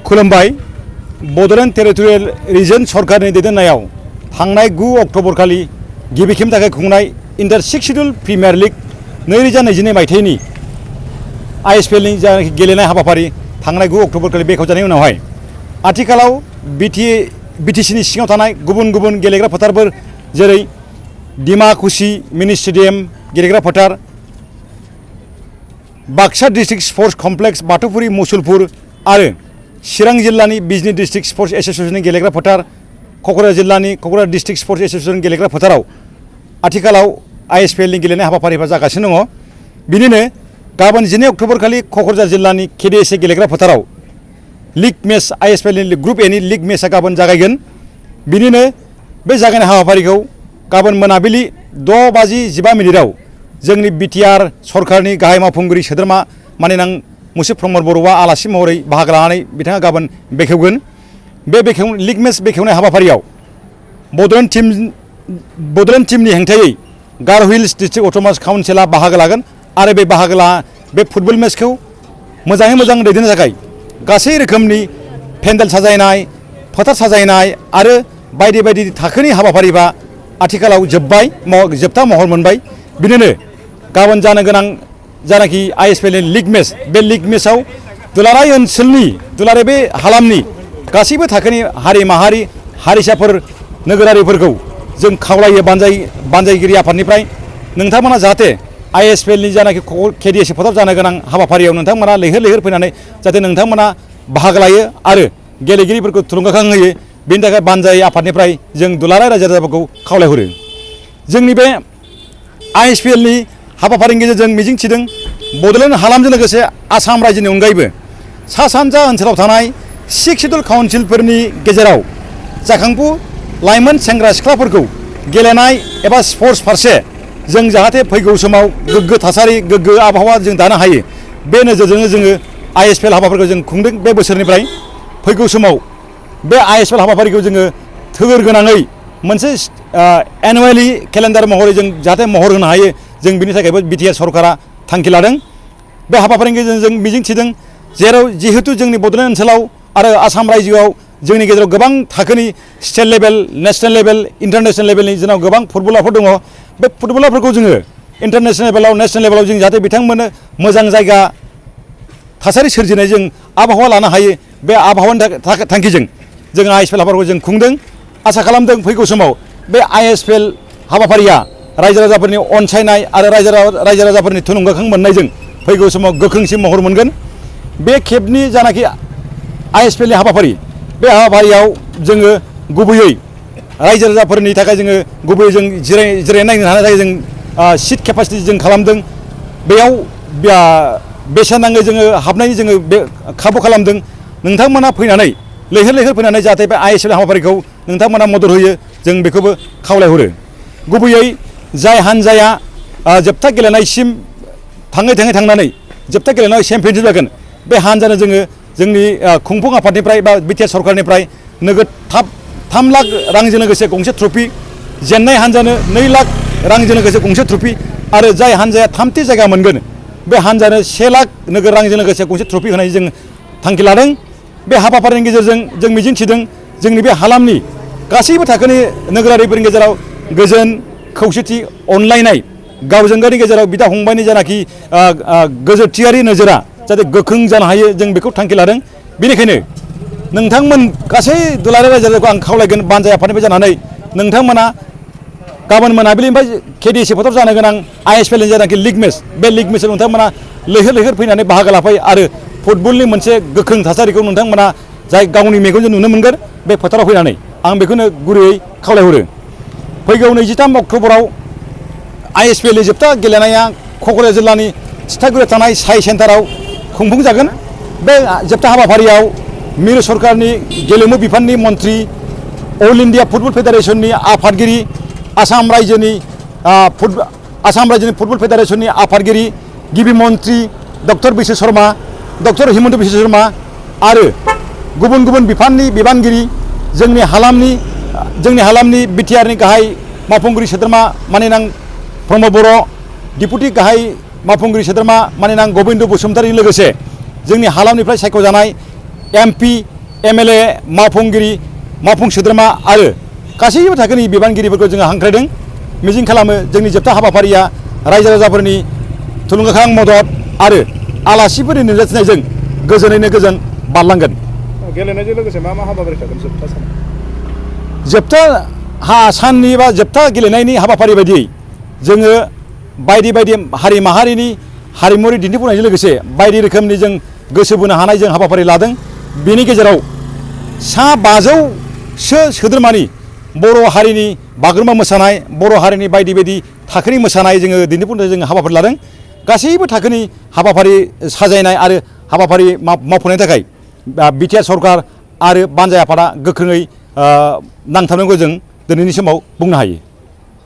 खुलुमबाय Bodoland territorial reason सरकारनि दैदेननायाव थांनाय 9 अक्ट'बर खालि गिबि खेबनि थाखाय खुंनाय इंटर 6 शेड्यूल प्रिमियार लीग 2022 मायथाइनि आईएसपीएलनि जानाखि गेलेनाय हाबाफारि थांनाय 9 अक्ट'बर खालि बेखेवजानायनि उनावहाय आथिखालाव बीटीसीनि सिङाव थानाय गुबुन गुबुन गेलेग्रा फोथारफोर जेरै डिमाकुसी मिनि स्टेडियाम गेलेग्रा फोथार Baksa district sports complex बाथौफुरि Musulpur आरो चिरां जिल्लानि बिजनी डिस्ट्रिक्ट स्पोर्ट्स एसोसिएशननि गेलेग्रा फोथार क'क्राझार जिल्लानि क'क्राझार डिस्ट्रिक्ट स्पोर्ट्स एसोसिएशन गेलेग्रा फोथाराव आथिखालाव आईएसपीएलनि गेलेनाय हाबाफारिफोरा जागासिनो दङ। बिनिनो गाबोन 12 अक्ट'बर खालि क'क्राझार जिल्लानि केडिएसए गेलेग्रा फोथाराव लीग मैच आईएसपीएलनि ग्रुप एनि लीग मैचआ गाबोन जागायगोन। बिनिनो बे जागायनाय हाबाफारिखौ गाबोन मोनाबिलि 6:15 जोंनि बिटिआर सरकारनि गाहाय मावफुंगिरि सोद्रोमा माननीय मुसुब प्रमद बर'आ आलासि महरै बाहागो लानानै बिथाङा गाबोन बेखेवगोन। बे लीग मैच बेखेवनाय हाबाफारियाव बड'लेण्ड टीमनि हेंथायै गार' हिल्स डिस्ट्रिक्ट अट'नमास काउन्सिलआ बाहागो लागोन आरो बे फुटबल मैचखौ मोजाङै मोजां दैदेननो थाखाय गासै रोखोमनि पेन्डेल साजायनाय फोथार साजायनाय आरो बायदि बायदि थाखोनि हाबाफारिफोरा आथिखालाव जोबथा महर मोनबाय। बिदिनो गाबोन जानो गोनां जानाखि आईएसपीएलनि लीग मैच बे लीग मैचआव दुलाराय ओनसोलनि दुलाराय बे हालामनि गासैबो थाखोनि हारि माहारि हारिसाफोर नोगोरारिफोरखौ जों खावलायो बानजायगिरि आफादनिफ्राय नोंथांमोना जाहाथे आईएसपीएलनि जानाखि केडिएसए फोथाराव जानो गोनां हाबाफारियाव नोंथांमोना लैहोर फैनानै जाहाथे नोंथांमोना बाहागो लायो आरो गेलेगिरिफोरखौ थुलुंगाखां होयो। बेनि थाखाय बानजाय आफादनिफ्राय जों दुलाराय रायजो राजाफोरखौ खावलायहरो। जोंनि बे आईएसपीएलनि हाबाफारिनि गेजेरजों मिजिंथिदों बड'लेण्ड हालामजों लोगोसे आसाम रायजोनि अनगायैबो सा सानजा ओनसोलाव थानाय 6 शेड्यूल काउन्सिलफोरनि गेजेराव जाखांफु लाइमोन सेंग्रा सिख्लाफोरखौ गेलेनाय एबा स्पर्ट्स फारसे जों जाहाथे फैगौ समाव गोग्गो थासारि गोग्गो आबहावा जों दानो हायो बे नोजोरजोंनो जोङो आईएसपीएल हाबाफारिखौ जों खुंदों। बे बोसोरनिफ्राय फैगौ समाव बे आईएसपीएल हाबाफारिखौ जोङो थोगोर गोनाङै मोनसे एनुवेलि केलेन्डार महरै जों जाहाथे महर होनो हायो जों बिनि थाखायबो बिटिआर सरकारा थांखि लादों। बे हाबाफारिनि गेजेरजों जों मिजिंथिदों जिहेतु जोंनि बड'लेण्ड ओनसोलाव आरो आसाम रायजोआव जोंनि गेजेराव गोबां थाखोनि state level national level international लेभेलनि जोंनाव गोबां फुटबलारफोर दङ। बे फुटबलारफोरखौ जोङो इन्टारनेशनेल लेभेलाव नेशनेल लेभेलाव जों जाहाथे बिथांमोननो मोजां जायगा थासारि सोरजिनाय जों आबहावा लानो हायो बे आबहावानि थांखिजों जों आईएसपीएल हाबाफारिखौ जों खुंदों। आसा खालामदों फैगौ समाव बे आईएसपीएल हाबाफारिया रायजो राजाफोरनि अनसायनाय आरो रायजो राजाफोरनि थुलुंगाखां मोननायजों फैगौ समाव गोख्रोंसिन महर मोनगोन। बे खेबनि जानाखि आईएसपीएलनि हाबाफारि बे हाबाफारियाव जोङो गुबैयै रायजो राजाफोरनि थाखाय जोङो गुबैयै जों जिरायनाय नायनो हानाय थाखाय जों सिट केपासिटि जों खालामदों। बेयाव बेसेन नाङै जोङो हाबनायनि जोङो बे खाबु खालामदों। नोंथांमोना फैनानै लैहोर फैनानै जाहाथे बे आईएसपीएल हाबाफारिखौ नोंथांमोना मदद होयो जों बेखौबो खावलायहरो। गुबैयै जाय हान्जाया जोबथा गेलेनायसिम थांनानै जोबथा गेलेनायाव चेम्पियनशिप जागोन बे हान्जानो जोङो जोंनि खुंफुं आफादनिफ्राय बा बिटिआर सरकारनिफ्राय नोगोद 3 लाख रांजों लोगोसे गंसे ट्रफि जेननाय हान्जानो 2 लाख रांजों लोगोसे गंसे ट्रफि आरो जाय हान्जाया 3थि जायगा मोनगोन बे हान्जानो 1 लाख नोगोद रांजों लोगोसे गंसे ट्रफि होनाय जों थांखि लादों। बे हाबाफारिनि गेजेरजों जों मिजिंथिदों जोंनि बे हालामनि गासैबो थाखोनि नोगोरारिफोरनि गेजेराव गोजोन खौसेथि अनलायनाय गावजों गावनि गेजेराव बिदा फंबायनि जानाखि गोजोनथियारि नोजोरा जाहाथे गोख्रों जानो हायो जों बेखौ थांखि लादों। बेनिखायनो नोंथांमोन गासै दुलाराय रायजो राजाखौ आं खावलायगोन बानजाय आफादनिफ्राय जानानै नोंथांमोना गाबोन मोनाबिलिनिफ्राय केडिएसए फोथाराव जानो गोनां आईएसपीएलनि जानाखि लीग मैच बे लीग मैचआव नोंथांमोना लैहोर फैनानै बाहागो लाफै आरो फुटबलनि मोनसे गोख्रों थासारिखौ नोंथांमोना जाय गावनि मेगनजों नुनो मोनगोन बे फोथाराव फैनानै आं बेखौनो गुरैयै खावलायहरो। फैगौ 23 अक्ट'बराव आईएसपीएलनि जोबथा गेलेनाया क'क्राझार जिल्लानि थिथागुरियाव थानाय साइ सेन्टाराव खुंफुंजागोन। बे जोबथा हाबाफारियाव मिरु सरकारनि गेलेमु बिफाननि मन्थ्रि अल इन्डिया फुटबल फेडारेशननि आफादगिरि आसाम रायजोनि फुटबल फेडारेशननि आफादगिरि गिबि मन्थ्रि डक्टर बिश्व शर्मा डक्टर हिमन्त बिश्व शर्मा आरो गुबुन गुबुन बिफाननि बिबानगिरि जोंनि हालामनि बिटिआरनि गाहाय मावफुंगिरि सोद्रोमा माननीय प्रमद बर' डिपुटि गाहाय मावफुंगिरि सोद्रोमा माननीय गबिन्द बसुमतारी लोगोसे जोंनि हालामनिफ्राय सायख'जानाय एमपि MLA मावफुं सोद्रोमा आरो गासैबो थाखोनि बिबानगिरिफोरखौ जोङो हांख्रायदों। मिजिं खालामो जोंनि जोबथा हाबाफारिया रायजो राजाफोरनि थुलुंगाखां मदद आरो आलासिफोरनि नुजाथिनायजों गोजोनैनो गोजोन बारलांगोन। गेलेनायजों लोगोसे मा हाबाफारि थागोन जोबथा सान? जोबथा साननि बा जोबथा गेलेनायनि हाबाफारि बायदियै जोङो बायदि हारि माहारिनि हारिमुवारि दिन्थिफुंनायजों लोगोसे बायदि रोखोमनि जों गोसो बोनो हानाय जों हाबाफारि लादों। बेनि गेजेराव 500सो सोद्रोमानि बर' हारिनि बागुरुम्बा मोसानाय, बर' हारिनि बायदि थाखोनि मोसानाय जोङो दिन्थिफुंनाय जों हाबाफारि लादों। गासैबो थाखोनि हाबाफारि साजायनाय आरो हाबाफारि मावफुंनायनि थाखाय बिटिआर सरकार आरो बानजाय आफादा गोख्रोङै नांथाबनायखौ जों दिनैनि समाव बुंनो हायो।